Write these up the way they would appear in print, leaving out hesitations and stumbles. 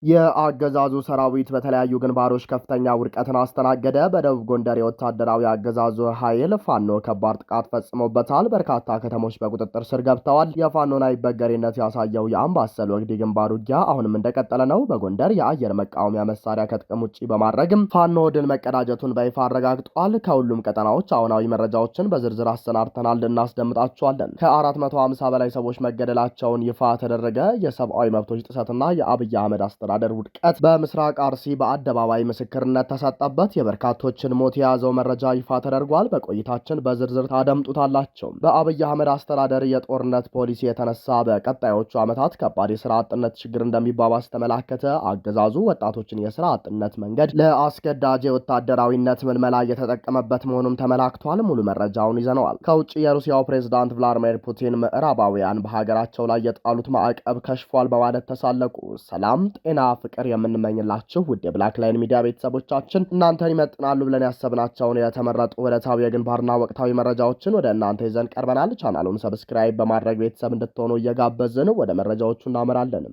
የአገዛዙ ሰራዊት በተለያዩ ግንባሮች ከፍተኛ ውድቀትን አስተናገደ። በደቡብ ጎንደር የወታደራዊ አገዛዙ ኃይል ፋኖ ከባድ ጥቃት ፈጽሞበታል። በርካታ ከተሞች በቁጥጥር ስር ገብተዋል። የፋኖን አይበገሬነት ያሳየው የአምባሰል ወግዲ ግንባር ውጊያ አሁንም እንደቀጠለ ነው። በጎንደር የአየር መቃወሚያ መሳሪያ ከጥቅም ውጭ በማድረግም ፋኖ ድል መቀዳጀቱን በይፋ አረጋግጧል። ከሁሉም ቀጠናዎች አሁናዊ መረጃዎችን በዝርዝር አሰናድተናል፣ እናስደምጣቸዋለን። ከ450 በላይ ሰዎች መገደላቸውን ይፋ ተደረገ። የሰብአዊ መብቶች ጥሰትና የአብይ አህመድ አስተዳደር ውድቀት በምስራቅ አርሲ በአደባባይ ምስክርነት ተሰጠበት። የበርካቶችን ሞት የያዘው መረጃ ይፋ ተደርጓል። በቆይታችን በዝርዝር ታደምጡታላቸው። በአብይ አህመድ አስተዳደር የጦርነት ፖሊሲ የተነሳ በቀጣዮቹ ዓመታት ከባድ የስራ አጥነት ችግር እንደሚባባስ ተመላከተ። አገዛዙ ወጣቶችን የስራ አጥነት መንገድ ለአስገዳጅ የወታደራዊነት ምልመላ እየተጠቀመበት መሆኑም ተመላክቷል። ሙሉ መረጃውን ይዘነዋል። ከውጭ የሩሲያው ፕሬዝዳንት ቭላዲሚር ፑቲን ምዕራባውያን በሀገራቸው ላይ የጣሉት ማዕቀብ ከሽፏል በማለት ተሳለቁ። ሰላም ጤና ፍቅር የምንመኝላችሁ ውድ የብላክ ላይን ሚዲያ ቤተሰቦቻችን እናንተን ይመጥናሉ ብለን ያሰብናቸውን የተመረጡ ዕለታዊ የግንባርና ወቅታዊ መረጃዎችን ወደ እናንተ ይዘን ቀርበናል። ቻናሉን ሰብስክራይብ በማድረግ ቤተሰብ እንድትሆኑ እየጋበዝን ወደ መረጃዎቹ እናመራለን።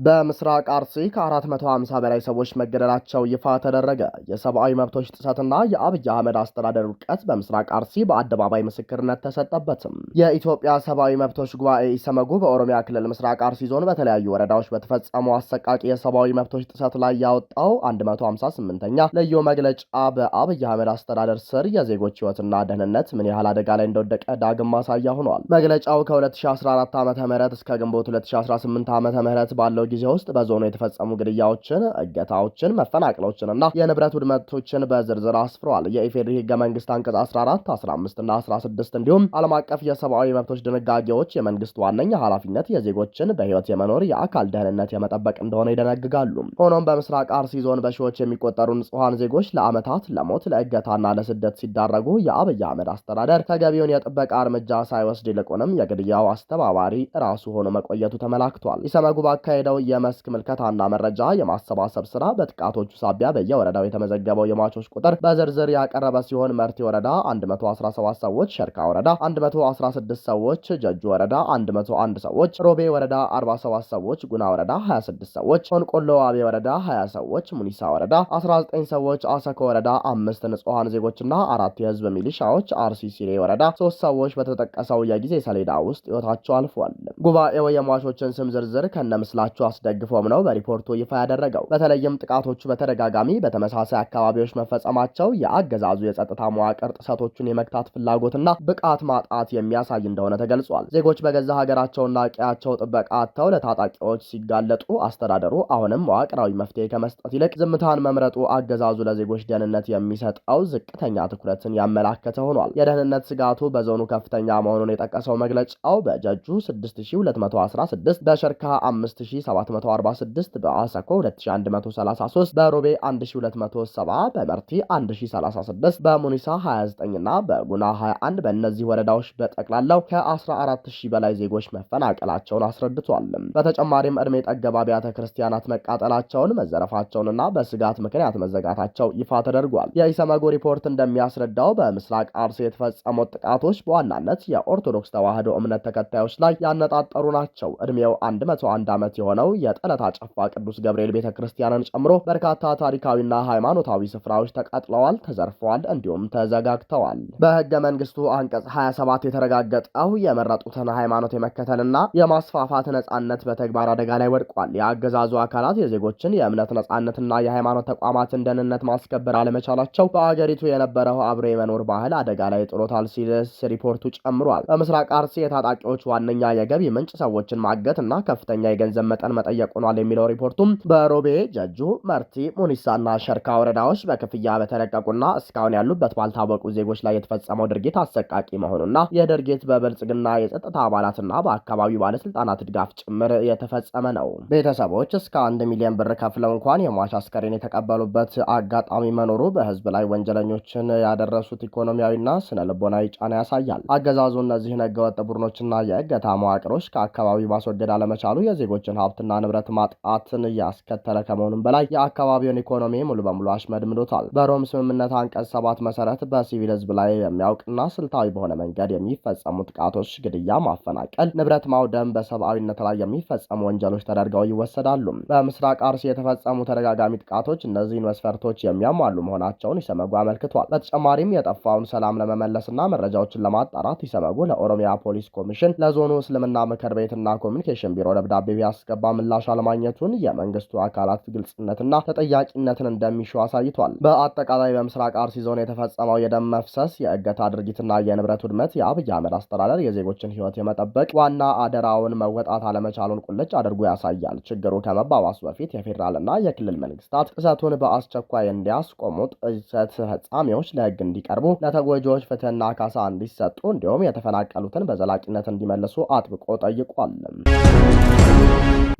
በምስራቅ አርሲ ከ450 በላይ ሰዎች መገደላቸው ይፋ ተደረገ። የሰብአዊ መብቶች ጥሰትና የአብይ አህመድ አስተዳደር ውድቀት በምስራቅ አርሲ በአደባባይ ምስክርነት ተሰጠበትም። የኢትዮጵያ ሰብአዊ መብቶች ጉባኤ ኢሰመጉ በኦሮሚያ ክልል ምስራቅ አርሲ ዞን በተለያዩ ወረዳዎች በተፈጸሙ አሰቃቂ የሰብአዊ መብቶች ጥሰት ላይ ያወጣው 158ኛ ልዩ መግለጫ በአብይ አህመድ አስተዳደር ስር የዜጎች ሕይወትና ደህንነት ምን ያህል አደጋ ላይ እንደወደቀ ዳግም ማሳያ ሆኗል። መግለጫው ከ2014 ዓ.ም እስከ ግንቦት 2018 ዓ.ም ባለው ጊዜ ውስጥ በዞኑ የተፈጸሙ ግድያዎችን፣ እገታዎችን፣ መፈናቀሎችንና የንብረት ውድመቶችን በዝርዝር አስፍሯል። የኢፌዴሪ ህገ መንግስት አንቀጽ 14፣ 15 እና 16 እንዲሁም ዓለም አቀፍ የሰብአዊ መብቶች ድንጋጌዎች የመንግስት ዋነኛ ኃላፊነት የዜጎችን በህይወት የመኖር የአካል ደህንነት የመጠበቅ እንደሆነ ይደነግጋሉ። ሆኖም በምስራቅ አርሲ ዞን በሺዎች የሚቆጠሩ ንጹሐን ዜጎች ለዓመታት ለሞት ለእገታና ለስደት ሲዳረጉ የአብይ አህመድ አስተዳደር ተገቢውን የጥበቃ እርምጃ ሳይወስድ ይልቁንም የግድያው አስተባባሪ ራሱ ሆኖ መቆየቱ ተመላክቷል። ኢሰመጉ ባካሄደው የመስክ ምልከታና መረጃ የማሰባሰብ ስራ በጥቃቶቹ ሳቢያ በየወረዳው የተመዘገበው የሟቾች ቁጥር በዝርዝር ያቀረበ ሲሆን መርቲ ወረዳ 117 ሰዎች፣ ሸርካ ወረዳ 116 ሰዎች፣ ጀጁ ወረዳ 101 ሰዎች፣ ሮቤ ወረዳ 47 ሰዎች፣ ጉና ወረዳ 26 ሰዎች፣ ሆንቆሎ ዋቤ ወረዳ 20 ሰዎች፣ ሙኒሳ ወረዳ 19 ሰዎች፣ አሰኮ ወረዳ 5 ንጹሐን ዜጎችና 4 የህዝብ ሚሊሻዎች፣ አርሲ ሲሬ ወረዳ 3 ሰዎች በተጠቀሰው የጊዜ ሰሌዳ ውስጥ ህይወታቸው አልፏል። ጉባኤው የሟቾችን ስም ዝርዝር ከነምስላቸው አስደግፎም ነው በሪፖርቱ ይፋ ያደረገው። በተለይም ጥቃቶቹ በተደጋጋሚ በተመሳሳይ አካባቢዎች መፈጸማቸው የአገዛዙ የጸጥታ መዋቅር ጥሰቶቹን የመግታት ፍላጎትና ብቃት ማጣት የሚያሳይ እንደሆነ ተገልጿል። ዜጎች በገዛ ሀገራቸውና ቀያቸው ጥበቃ አጥተው ለታጣቂዎች ሲጋለጡ አስተዳደሩ አሁንም መዋቅራዊ መፍትሄ ከመስጠት ይልቅ ዝምታን መምረጡ አገዛዙ ለዜጎች ደህንነት የሚሰጠው ዝቅተኛ ትኩረትን ያመላከተ ሆኗል። የደህንነት ስጋቱ በዞኑ ከፍተኛ መሆኑን የጠቀሰው መግለጫው በጀጁ 6216፣ በሸርካ 5746፣ በአሰኮ 2133፣ በሮቤ 1270፣ በመርቲ 1036፣ በሙኒሳ 29 እና በጉና 21 በእነዚህ ወረዳዎች በጠቅላላው ከ14000 በላይ ዜጎች መፈናቀላቸውን አስረድቷል። በተጨማሪም እድሜ ጠገብ አብያተ ክርስቲያናት መቃጠላቸውን፣ መዘረፋቸውንና በስጋት ምክንያት መዘጋታቸው ይፋ ተደርጓል። የኢሰመጉ ሪፖርት እንደሚያስረዳው በምስራቅ አርሲ የተፈጸሙት ጥቃቶች በዋናነት የኦርቶዶክስ ተዋሕዶ እምነት ተከታዮች ላይ ያነጣጠሩ ናቸው። እድሜው 101 ዓመት የሆነው የጠለታ ጨፋ ቅዱስ ገብርኤል ቤተክርስቲያንን ጨምሮ በርካታ ታሪካዊና ሃይማኖታዊ ስፍራዎች ተቃጥለዋል፣ ተዘርፈዋል፣ እንዲሁም ተዘጋግተዋል። በህገ መንግስቱ አንቀጽ 27 የተረጋገጠው የመረጡትን ሃይማኖት የመከተልና የማስፋፋት ነጻነት በተግባር አደጋ ላይ ወድቋል። የአገዛዙ አካላት የዜጎችን የእምነት ነጻነትና የሃይማኖት ተቋማትን ደህንነት ማስከበር አለመቻላቸው በአገሪቱ የነበረው አብሮ የመኖር ባህል አደጋ ላይ ጥሎታል ሲል ሪፖርቱ ጨምሯል። በምስራቅ አርሲ የታጣቂዎች ዋነኛ የገቢ ምንጭ ሰዎችን ማገት እና ከፍተኛ የገንዘብ መጠን መጠየቅ ሆኗል የሚለው ሪፖርቱም በሮቤ፣ ጀጁ፣ መርቲ፣ ሙኒሳና ሸርካ ወረዳዎች በክፍያ በተለቀቁና እስካሁን ያሉበት ባልታወቁ ዜጎች ላይ የተፈጸመው ድርጊት አሰቃቂ መሆኑና የድርጊት በብልጽግና የጸጥታ አባላትና በአካባቢው ባለስልጣናት ድጋፍ ጭምር የተፈጸመ ነው። ቤተሰቦች እስከ 1 ሚሊዮን ብር ከፍለው እንኳን የሟች አስከሬን የተቀበሉበት አጋጣሚ መኖሩ በህዝብ ላይ ወንጀለኞችን ያደረሱት ኢኮኖሚያዊና ስነ ልቦናዊ ጫና ያሳያል። አገዛዙ እነዚህን ህገወጥ ቡድኖችና የእገታ መዋቅሮች ከአካባቢው ማስወገድ አለመቻሉ የዜጎችን ሀብት ሕይወትና ንብረት ማጣትን ያስከተለ ከመሆኑም በላይ የአካባቢውን ኢኮኖሚ ሙሉ በሙሉ አሽመድምዶታል። በሮም ስምምነት አንቀጽ 7 መሰረት በሲቪል ህዝብ ላይ የሚያውቅና ስልታዊ በሆነ መንገድ የሚፈጸሙ ጥቃቶች፣ ግድያ፣ ማፈናቀል፣ ንብረት ማውደም በሰብአዊነት ላይ የሚፈጸሙ ወንጀሎች ተደርገው ይወሰዳሉ። በምስራቅ አርሲ የተፈጸሙ ተደጋጋሚ ጥቃቶች እነዚህን መስፈርቶች የሚያሟሉ መሆናቸውን ኢሰመጉ አመልክቷል። በተጨማሪም የጠፋውን ሰላም ለመመለስና መረጃዎችን ለማጣራት ኢሰመጉ ለኦሮሚያ ፖሊስ ኮሚሽን፣ ለዞኑ እስልምና ምክር ቤትና ኮሚኒኬሽን ቢሮ ደብዳቤ ቢያስገባ ምላሽ አለማግኘቱን የመንግስቱ አካላት ግልጽነትና ተጠያቂነትን እንደሚሹ አሳይቷል። በአጠቃላይ በምስራቅ አርሲ ዞን የተፈጸመው የደም መፍሰስ፣ የእገታ ድርጊትና የንብረት ውድመት የአብይ አህመድ አስተዳደር የዜጎችን ህይወት የመጠበቅ ዋና አደራውን መወጣት አለመቻሉን ቁልጭ አድርጎ ያሳያል። ችግሩ ከመባባሱ በፊት የፌዴራልና የክልል መንግስታት ጥሰቱን በአስቸኳይ እንዲያስቆሙ፣ ጥሰት ፈጻሚዎች ለህግ እንዲቀርቡ፣ ለተጎጂዎች ፍትህና ካሳ እንዲሰጡ እንዲሁም የተፈናቀሉትን በዘላቂነት እንዲመልሱ አጥብቆ ጠይቋል።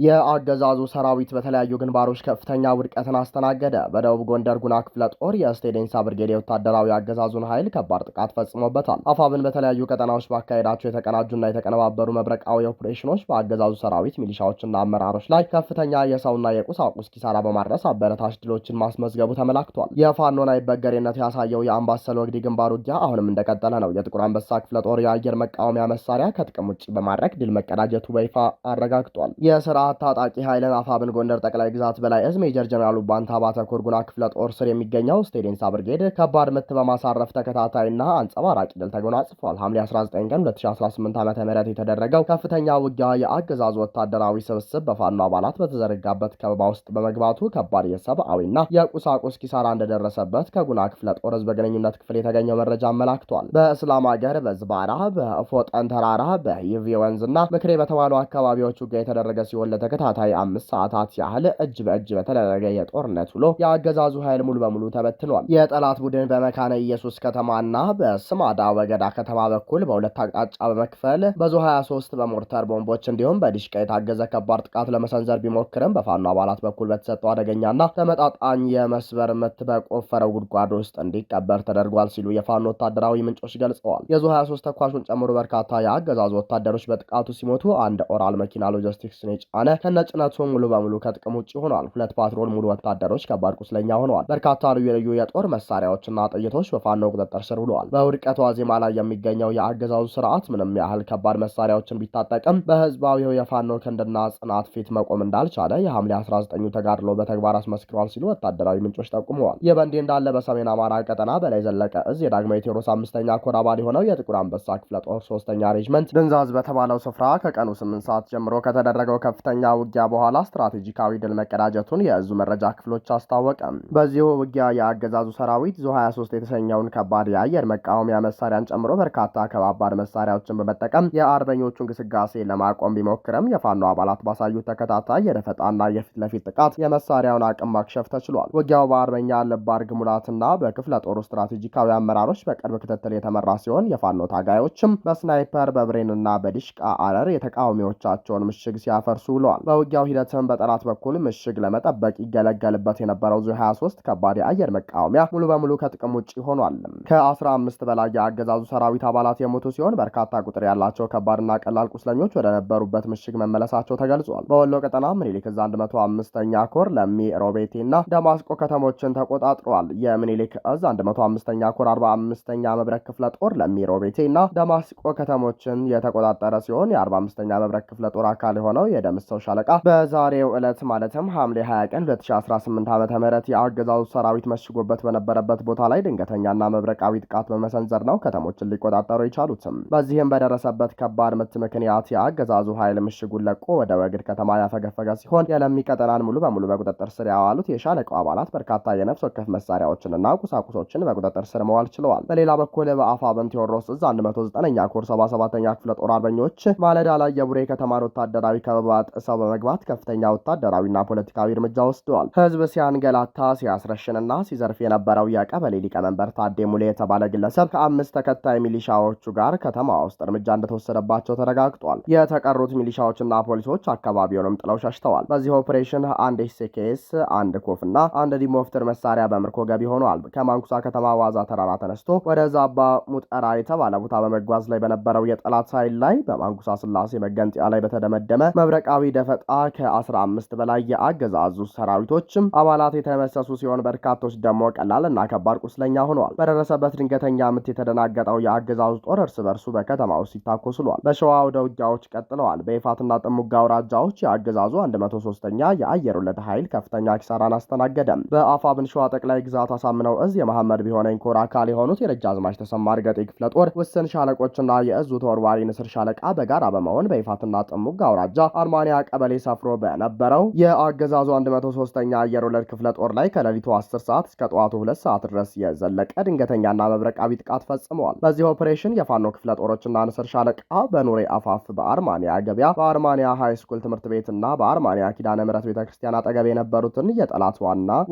የአገዛዙ ሰራዊት በተለያዩ ግንባሮች ከፍተኛ ውድቀትን አስተናገደ። በደቡብ ጎንደር ጉና ክፍለ ጦር የስቴዴንሳ ብርጌድ ወታደራዊ አገዛዙን ኃይል ከባድ ጥቃት ፈጽሞበታል። አፋብን በተለያዩ ቀጠናዎች ባካሄዳቸው የተቀናጁና የተቀነባበሩ መብረቃዊ ኦፕሬሽኖች በአገዛዙ ሰራዊት ሚሊሻዎችና አመራሮች ላይ ከፍተኛ የሰውና የቁሳቁስ ኪሳራ በማድረስ አበረታች ድሎችን ማስመዝገቡ ተመላክቷል። የፋኖን አይበገሬነት ያሳየው የአምባሰል ወግዲ ግንባር ውጊያ አሁንም እንደቀጠለ ነው። የጥቁር አንበሳ ክፍለ ጦር የአየር መቃወሚያ መሳሪያ ከጥቅም ውጭ በማድረግ ድል መቀዳጀቱ በይፋ አረጋግጧል። የስርዓት ታጣቂ ኃይልን አፋብን ጎንደር ጠቅላይ ግዛት በላይ እዝ ሜጀር ጀነራሉ ባንታ ባተ ኮርጉና ክፍለ ጦር ስር የሚገኘው ስቴዴንሳ ብርጌድ ከባድ ምት በማሳረፍ ተከታታይና አንጸባራቂ ድል ተጎናጽፏል። ሐምሌ 19 ቀን 2018 ዓ.ም የተደረገው ከፍተኛ ውጊያ የአገዛዙ ወታደራዊ ስብስብ በፋኖ አባላት በተዘረጋበት ከበባ ውስጥ በመግባቱ ከባድ የሰብአዊና የቁሳቁስ ኪሳራ እንደደረሰበት ከጉና ክፍለ ጦር ህዝብ ግንኙነት ክፍል የተገኘው መረጃ አመላክቷል። በእስላም ሀገር በዝባራ፣ በፎጠን ተራራ፣ በይቪ ወንዝና ምክሬ በተባሉ አካባቢዎች ውጊያ የተደረገ ሲሆን ለተከታታይ 5 ሰዓታት ያህል እጅ በእጅ በተደረገ የጦርነት ውሎ የአገዛዙ ኃይል ሙሉ በሙሉ ተበትኗል። የጠላት ቡድን በመካነ ኢየሱስ ከተማና በስማዳ ወገዳ ከተማ በኩል በሁለት አቅጣጫ በመክፈል በዙ 23 በሞርተር ቦምቦች እንዲሁም በዲሽቃ የታገዘ ከባድ ጥቃት ለመሰንዘር ቢሞክርም በፋኖ አባላት በኩል በተሰጠው አደገኛና ተመጣጣኝ የመስበር ምት በቆፈረው ጉድጓድ ውስጥ እንዲቀበር ተደርጓል ሲሉ የፋኖ ወታደራዊ ምንጮች ገልጸዋል። የዙ 23 ተኳሹን ጨምሮ በርካታ የአገዛዙ ወታደሮች በጥቃቱ ሲሞቱ አንድ ኦራል መኪና ሎጂስቲክስን የጫነ ከነጭነቱ ሙሉ በሙሉ ከጥቅም ውጭ ሆኗል። 2 ፓትሮል ሙሉ ወታደሮች ከባድ ቁስለኛ ሆነዋል። በርካታ ልዩ ልዩ የጦር መሳሪያዎችና ጥይቶች በፋኖ ቁጥጥር ስር ውለዋል። በውድቀቱ ዋዜማ ላይ የሚገኘው የአገዛዙ ስርዓት ምንም ያህል ከባድ መሳሪያዎችን ቢታጠቅም በህዝባዊው የፋኖ ክንድና ጽናት ፊት መቆም እንዳልቻለ የሐምሌ 19 ተጋድሎ በተግባር አስመስክሯል ሲሉ ወታደራዊ ምንጮች ጠቁመዋል። ይህ በእንዲህ እንዳለ በሰሜን አማራ ቀጠና በላይ ዘለቀ እዝ የዳግማዊ ቴዎድሮስ 5ኛ ኮር አባል የሆነው የጥቁር አንበሳ ክፍለ ጦር 3ኛ ሬጅመንት ድንዛዝ በተባለው ስፍራ ከቀኑ 8 ሰዓት ጀምሮ ከተደረገው ከፍተኛ ውጊያ በኋላ ስትራቴጂካዊ ድል መቀዳጀቱን የእዙ መረጃ ክፍሎች አስታወቀ። በዚሁ ውጊያ የአገዛዙ ሰራዊት ዙ 23 የተሰኘውን ከባድ የአየር መቃወሚያ መሳሪያን ጨምሮ በርካታ ከባባድ መሳሪያዎችን በመጠቀም የአርበኞቹን ግስጋሴ ለማቆም ቢሞክርም የፋኖ አባላት ባሳዩት ተከታታይ የደፈጣና የፊት ለፊት ጥቃት የመሳሪያውን አቅም ማክሸፍ ተችሏል። ውጊያው በአርበኛ ልባርግ ሙላትና በክፍለ ጦሩ ስትራቴጂካዊ አመራሮች በቅርብ ክትትል የተመራ ሲሆን የፋኖ ታጋዮችም በስናይፐር በብሬንና በዲሽቃ አረር የተቃዋሚዎቻቸውን ምሽግ ሲያፈርሱ ውለዋል። በውጊያው ሂደትም በጠላት በኩል ምሽግ ለመጠበቅ ይገለገልበት የነበረው ዙ 23 ከባድ የአየር መቃወሚያ ሙሉ በሙሉ ከጥቅም ውጭ ሆኗል። ከ15 በላይ የአገዛዙ ሰራዊት አባላት የሞቱ ሲሆን በርካታ ቁጥር ያላቸው ከባድና ቀላል ቁስለኞች ወደ ነበሩበት ምሽግ መመለሳቸው ተገልጿል። በወሎ ቀጠና ምኒልክ እዝ 105ኛ ኮር ለሚ ሮቤቴና ደማስቆ ከተሞችን ተቆጣጥሯል። የምኒልክ እዝ 105ኛ ኮር 45ኛ መብረቅ ክፍለ ጦር ለሚ ሮቤቴና ደማስቆ ከተሞችን የተቆጣጠረ ሲሆን የ45ኛ መብረቅ ክፍለ ጦር አካል የሆነው የደምሰው ሻለቃ በዛሬው ዕለት ማለትም ሐምሌ 20 ቀን 2018 ዓ.ም የአገዛዙ ሰራዊት መሽጎበት በነበረበት ቦታ ላይ ድንገተኛና መብረቃዊ ጥቃት በመሰንዘር ነው ከተሞችን ሊቆጣጠሩ የቻሉትም። በዚህም በደረሰበት ከባድ ምት ምክንያት የአገዛዙ ኃይል ምሽጉን ለቆ ወደ ወግድ ከተማ ያፈገፈገ ሲሆን የለሚ ቀጠናን ሙሉ በሙሉ በቁጥጥር ስር ያዋሉት የሻለቃው አባላት በርካታ የነፍስ ወከፍ መሳሪያዎችንና ቁሳቁሶችን በቁጥጥር ስር መዋል ችለዋል። በሌላ በኩል በአፋብን ቴዎድሮስ እዝ 109ኛ ኮር 77ኛ ክፍለ ጦር አርበኞች ማለዳ ላይ የቡሬ ከተማን ወታደራዊ ከበባ ጥሰው በመግባት ከፍተኛ ወታደራዊና ፖለቲካዊ እርምጃ ወስደዋል። ህዝብ ሲያንገላታ ሲያስረሽንና ሲዘርፍ የነበረው የቀበሌ ሊቀመንበር ታዴ ሙሌ የተባለ ግለሰብ ከ5 ተከታይ ሚሊሻዎቹ ጋር ከተማ ውስጥ እርምጃ እንደተወሰደባቸው ተረጋግጧል። የተቀሩት ሚሊሻዎችና ፖሊሶች አካባቢውንም ጥለው ሸሽተዋል። በዚህ ኦፕሬሽን አንድ ኤስኬኤስ፣ አንድ ኮፍና አንድ ዲሞፍተር መሳሪያ በምርኮ ገቢ ሆኗል። ከማንኩሳ ከተማ ዋዛ ተራራ ተነስቶ ወደ ዛባ ሙጠራ የተባለ ቦታ በመጓዝ ላይ በነበረው የጠላት ኃይል ላይ በማንኩሳ ስላሴ መገንጠያ ላይ በተደመደመ መብረቃዊ በወቅታዊ ደፈጣ ከ15 በላይ የአገዛዙ ሰራዊቶች አባላት የተመሰሱ ሲሆን በርካቶች ደግሞ ቀላልና ከባድ ቁስለኛ ሆነዋል። በደረሰበት ድንገተኛ ምት የተደናገጠው የአገዛዙ ጦር እርስ በርሱ በከተማው ሲታኮስ ውሏል። በሸዋ አውደ ውጊያዎች ቀጥለዋል። በይፋትና ጥሙጋ አውራጃዎች የአገዛዙ 103ኛ የአየር ወለድ ኃይል ከፍተኛ ኪሳራን አስተናገደ። በአፋብን ሸዋ ጠቅላይ ግዛት አሳምነው እዝ የመሐመድ ቢሆነኝ ኮር አካል የሆኑት የደጃዝማች ተሰማ እርገጤ ክፍለ ጦር ውስን ሻለቆችና የእዙ ተወርዋሪ ንስር ሻለቃ በጋራ በመሆን በይፋትና ጥሙጋ አውራጃ አርማንያ ቀበሌ ሰፍሮ በነበረው የአገዛዙ 103ኛ አየር ወለድ ክፍለ ጦር ላይ ከሌሊቱ 10 ሰዓት እስከ ጠዋቱ 2 ሰዓት ድረስ የዘለቀ ድንገተኛና መብረቃዊ ጥቃት ፈጽመዋል። በዚህ ኦፕሬሽን የፋኖ ክፍለ ጦሮችና ንስር ሻለቃ በኑሬ አፋፍ፣ በአርማንያ ገበያ፣ በአርማንያ ሃይ ስኩል ትምህርት ቤትና በአርማንያ ኪዳነ ምሕረት ቤተክርስቲያን አጠገብ የነበሩትን የጠላት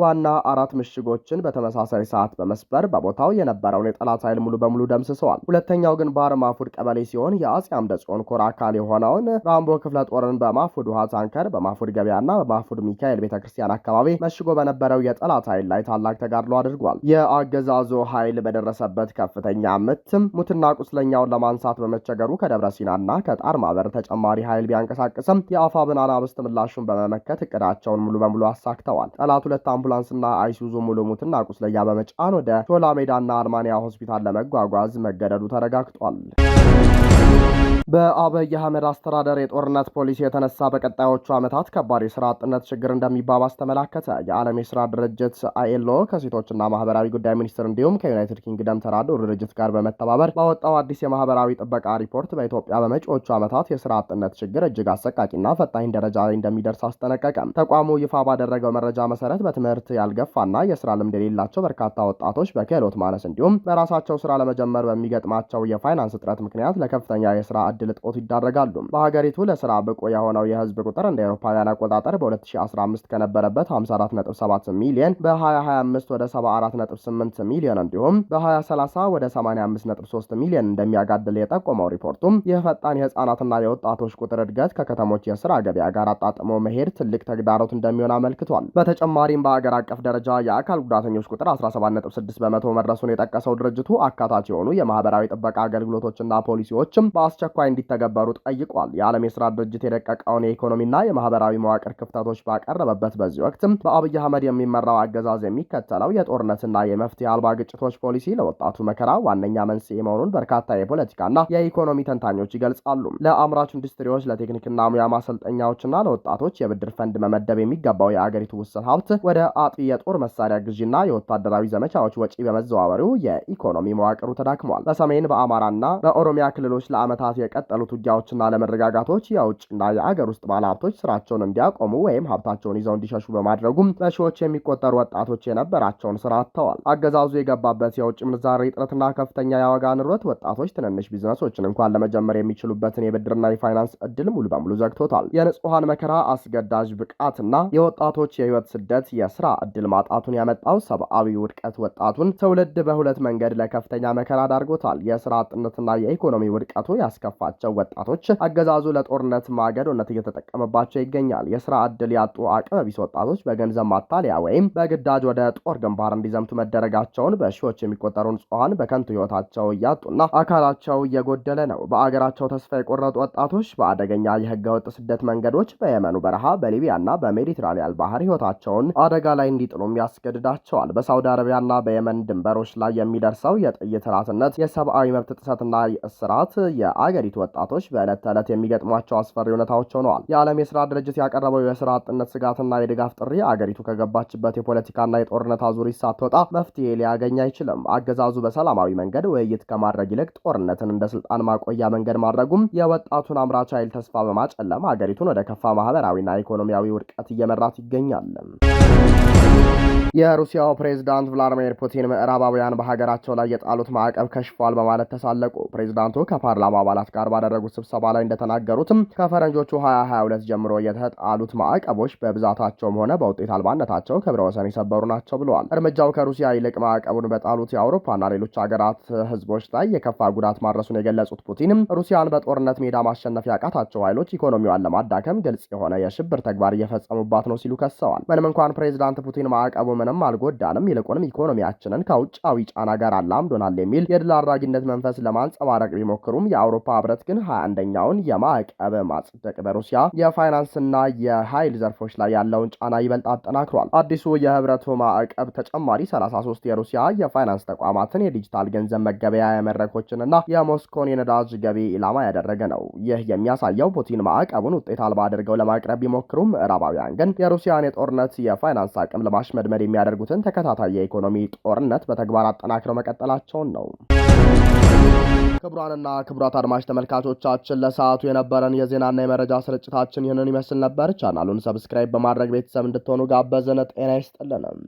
ዋና 4 ምሽጎችን በተመሳሳይ ሰዓት በመስበር በቦታው የነበረውን የጠላት ኃይል ሙሉ በሙሉ ደምስሰዋል። ሁለተኛው ግንባር ማፉድ ቀበሌ ሲሆን የአጼ አምደ ጽዮን ኮር አካል የሆነውን ራምቦ ክፍለ ጦርን በማፉድ ውሃ ታንከር፣ በማፉድ ገበያና በማፉድ ሚካኤል ቤተክርስቲያን አካባቢ መሽጎ በነበረው የጠላት ኃይል ላይ ታላቅ ተጋድሎ አድርጓል። የአገዛዙ ኃይል በደረሰበት ከፍተኛ ምትም ሙትና ቁስለኛውን ለማንሳት በመቸገሩ ከደብረ ሲናና ከጣር ማበር ተጨማሪ ኃይል ቢያንቀሳቅስም የአፋብን አናብስት ምላሹን በመመከት እቅዳቸውን ሙሉ በሙሉ አሳክተዋል። ጠላት 2 አምቡላንስና አይሱዙ ሙሉ ሙትና ቁስለኛ በመጫን ወደ ሾላ ሜዳና አርማንያ ሆስፒታል ለመጓጓዝ መገደዱ ተረጋግጧል። በአብይ አህመድ አስተዳደር የጦርነት ፖሊሲ የተነሳ በቀጣዮቹ ዓመታት ከባድ የስራ አጥነት ችግር እንደሚባባስ ተመላከተ። የዓለም የስራ ድርጅት አይኤልኦ ከሴቶችና ማህበራዊ ጉዳይ ሚኒስቴር እንዲሁም ከዩናይትድ ኪንግደም ተራድኦ ድርጅት ጋር በመተባበር ባወጣው አዲስ የማህበራዊ ጥበቃ ሪፖርት በኢትዮጵያ በመጪዎቹ ዓመታት የስራ አጥነት ችግር እጅግ አሰቃቂና ፈታኝ ደረጃ ላይ እንደሚደርስ አስጠነቀቀ። ተቋሙ ይፋ ባደረገው መረጃ መሰረት በትምህርት ያልገፋና የስራ ልምድ የሌላቸው በርካታ ወጣቶች በክህሎት ማነስ እንዲሁም በራሳቸው ስራ ለመጀመር በሚገጥማቸው የፋይናንስ እጥረት ምክንያት ለከፍተኛ የስራ ዕድል እጦት ይዳረጋሉ። በሀገሪቱ ለስራ ብቁ የሆነው የህዝብ ቁጥር እንደ አውሮፓውያን አቆጣጠር በ2015 ከነበረበት 54.7 ሚሊዮን በ2025 ወደ 74.8 ሚሊዮን እንዲሁም በ2030 ወደ 85.3 ሚሊዮን እንደሚያጋድል የጠቆመው ሪፖርቱም ይህ ፈጣን የህፃናትና የወጣቶች ቁጥር እድገት ከከተሞች የስራ ገበያ ጋር አጣጥሞ መሄድ ትልቅ ተግዳሮት እንደሚሆን አመልክቷል። በተጨማሪም በአገር አቀፍ ደረጃ የአካል ጉዳተኞች ቁጥር 17.6 በመቶ መድረሱን የጠቀሰው ድርጅቱ አካታች የሆኑ የማህበራዊ ጥበቃ አገልግሎቶችና ፖሊሲዎችም በአስቸኳይ እንዲተገበሩ ጠይቋል። የዓለም የስራ ድርጅት የደቀቀውን የኢኮኖሚና የማህበራዊ መዋቅር ክፍተቶች ባቀረበበት በዚህ ወቅት በአብይ አህመድ የሚመራው አገዛዝ የሚከተለው የጦርነትና የመፍትሄ አልባ ግጭቶች ፖሊሲ ለወጣቱ መከራ ዋነኛ መንስኤ መሆኑን በርካታ የፖለቲካና የኢኮኖሚ ተንታኞች ይገልጻሉ። ለአምራች ኢንዱስትሪዎች፣ ለቴክኒክና ሙያ ማሰልጠኛዎችና ለወጣቶች የብድር ፈንድ መመደብ የሚገባው የአገሪቱ ውስን ሀብት ወደ አጥቢ የጦር መሳሪያ ግዢና የወታደራዊ ዘመቻዎች ወጪ በመዘዋወሩ የኢኮኖሚ መዋቅሩ ተዳክሟል። በሰሜን በአማራና በኦሮሚያ ክልሎች ለዓመታት የቀጠሉት ውጊያዎችና ለመረጋጋቶች የውጭና የአገር ውስጥ ባለሀብቶች ስራቸውን እንዲያቆሙ ወይም ሀብታቸውን ይዘው እንዲሸሹ በማድረጉም በሺዎች የሚቆጠሩ ወጣቶች የነበራቸውን ስራ አጥተዋል። አገዛዙ የገባበት የውጭ ምንዛሪ እጥረትና ከፍተኛ የዋጋ ንረት ወጣቶች ትንንሽ ቢዝነሶችን እንኳን ለመጀመር የሚችሉበትን የብድርና የፋይናንስ እድል ሙሉ በሙሉ ዘግቶታል። የንጹሃን መከራ፣ አስገዳጅ ብቃትና የወጣቶች የህይወት ስደት የስራ እድል ማጣቱን ያመጣው ሰብአዊ ውድቀት ወጣቱን ትውልድ በሁለት መንገድ ለከፍተኛ መከራ ዳርጎታል። የስራ አጥነትና የኢኮኖሚ ውድቀቱ ያስከፋቸው ወጣቶች አገዛዙ ለጦርነት ማገዶነት እየተጠቀመባቸው ይገኛል። የስራ እድል ያጡ አቅመ ቢስ ወጣቶች በገንዘብ ማታለያ ወይም በግዳጅ ወደ ጦር ግንባር እንዲዘምቱ መደረጋቸውን በሺዎች የሚቆጠሩ ንጹሃን በከንቱ ህይወታቸው እያጡና አካላቸው እየጎደለ ነው። በአገራቸው ተስፋ የቆረጡ ወጣቶች በአደገኛ የህገወጥ ስደት መንገዶች በየመኑ በረሃ፣ በሊቢያና በሜዲትራኒያን ባህር ህይወታቸውን አደጋ ላይ እንዲጥሉም ያስገድዳቸዋል። በሳውዲ አረቢያና በየመን ድንበሮች ላይ የሚደርሰው የጥይት ራስነት፣ የሰብአዊ መብት ጥሰትና የእስራት የአገሪቱ ወጣቶች በዕለት ተዕለት የሚገጥሟቸው አስፈሪ እውነታዎች ሆነዋል። የዓለም የስራ ድርጅት ያቀረበው የስራ አጥነት ስጋትና የድጋፍ ጥሪ አገሪቱ ከገባችበት የፖለቲካና የጦርነት አዙሪት ሳትወጣ መፍትሄ ሊያገኝ አይችልም። አገዛዙ በሰላማዊ መንገድ ውይይት ከማድረግ ይልቅ ጦርነትን እንደ ስልጣን ማቆያ መንገድ ማድረጉም የወጣቱን አምራች ኃይል ተስፋ በማጨለም አገሪቱን ወደ ከፋ ማህበራዊና ኢኮኖሚያዊ ውድቀት እየመራት ይገኛል። የሩሲያው ፕሬዝዳንት ቭላዲሚር ፑቲን ምዕራባውያን በሀገራቸው ላይ የጣሉት ማዕቀብ ከሽፏል በማለት ተሳለቁ። ፕሬዝዳንቱ ከፓርላማ አባላት ጋር ባደረጉት ስብሰባ ላይ እንደተናገሩትም ከፈረንጆቹ 2022 ጀምሮ የተጣሉት ማዕቀቦች በብዛታቸውም ሆነ በውጤት አልባነታቸው ክብረ ወሰን የሰበሩ ናቸው ብለዋል። እርምጃው ከሩሲያ ይልቅ ማዕቀቡን በጣሉት የአውሮፓና ሌሎች ሀገራት ህዝቦች ላይ የከፋ ጉዳት ማድረሱን የገለጹት ፑቲንም ሩሲያን በጦርነት ሜዳ ማሸነፍ ያቃታቸው ኃይሎች ኢኮኖሚዋን ለማዳከም ግልጽ የሆነ የሽብር ተግባር እየፈጸሙባት ነው ሲሉ ከሰዋል። ምንም እንኳን ፕሬዝዳንት ፑቲን ማዕቀቡ ምንም አልጎዳንም፣ ይልቁንም ኢኮኖሚያችንን ከውጫዊ ጫና ጋር አላምዶናል የሚል የድል አድራጊነት መንፈስ ለማንጸባረቅ ቢሞክሩም የአውሮፓ ህብረት ግን 21ኛውን የማዕቀብ ማጽደቅ በሩሲያ የፋይናንስና የኃይል ዘርፎች ላይ ያለውን ጫና ይበልጥ አጠናክሯል። አዲሱ የህብረቱ ማዕቀብ ተጨማሪ 33 የሩሲያ የፋይናንስ ተቋማትን፣ የዲጂታል ገንዘብ መገበያያ መድረኮችንና የሞስኮን የነዳጅ ገቢ ኢላማ ያደረገ ነው። ይህ የሚያሳየው ፑቲን ማዕቀቡን ውጤት አልባ አድርገው ለማቅረብ ቢሞክሩም ምዕራባውያን ግን የሩሲያን የጦርነት የፋይናንስ አቅም ለማሽመድመድ የሚያደርጉትን ተከታታይ የኢኮኖሚ ጦርነት በተግባር አጠናክረው መቀጠላቸውን ነው። ክቡራንና ክቡራት አድማጭ ተመልካቾቻችን ለሰዓቱ የነበረን የዜናና የመረጃ ስርጭታችን ይህንን ይመስል ነበር። ቻናሉን ሰብስክራይብ በማድረግ ቤተሰብ እንድትሆኑ ጋበዝን። ጤና ይስጥልን።